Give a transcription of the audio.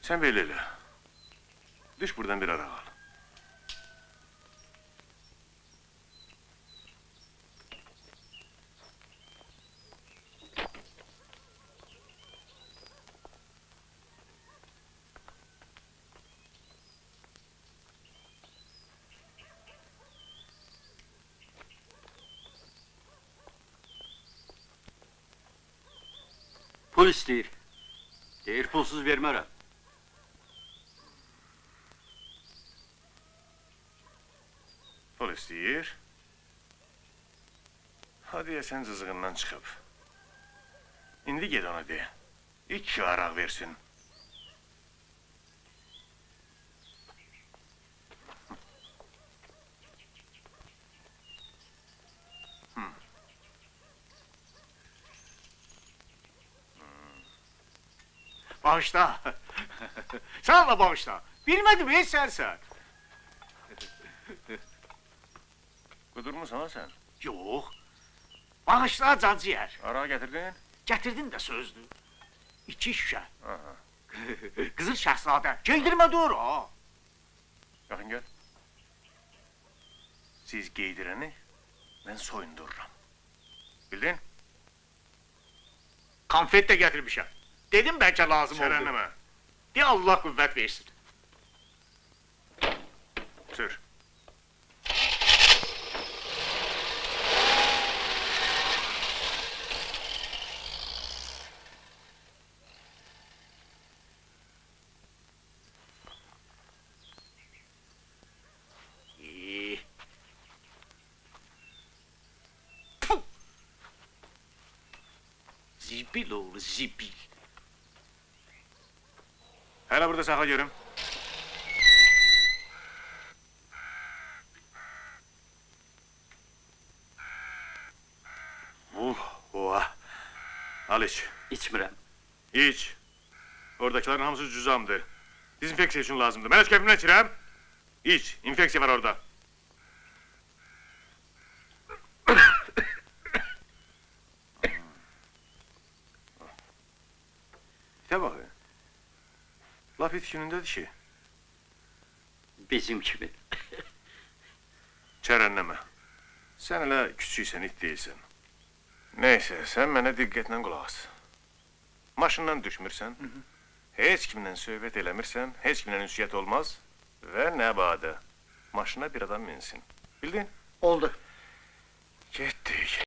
Sen belli elə. Düş buradan bir ara al. Pul istəyir. Deyir, pulsuz vermərəm. Pul istəyir. Hadi ya sen cızığından çıkıp. İndi ged ona de. 2 araq versin. Bağışla. Sağ ol bağışla. Bilmedim hiç sen. Kudurmusan sen? Yok. Bağışla caciğer. Araq getirdin? Getirdin de sözdü. 2 şişe. Aha. Kızıl şehzade. Giydirme doğru ha. Yaxın gel. Siz giydireni ben soyundururum. Bildin? Konfet de getirmişim. Dedim belki lazım oldu. Şerenleme. De Allah kuvvet versin. Sür. İyi. Puh! Zibil oğlu zibil. Hele burada sakla görüm. Oha. Al iç. İçmirəm. İç. Oradakilerin hamısı cüzamdı. Dezinfeksiya için lazımdı. Ben öz keyfimden içirəm. İç. İnfeksiya var orada. İte bak. Laf it günündedir ki. Bizim kimi. Çərənləmə. Sən elə küçüksən, it deyilsən. Neyse, sen mənə diqqətlə qulaq as. Maşından düşmürsən, heç kimlə söhbət eləmirsən, heç kimlə ünsiyyət olmaz və nə badə, maşına bir adam minsin. Bildin? Oldu. Getdik.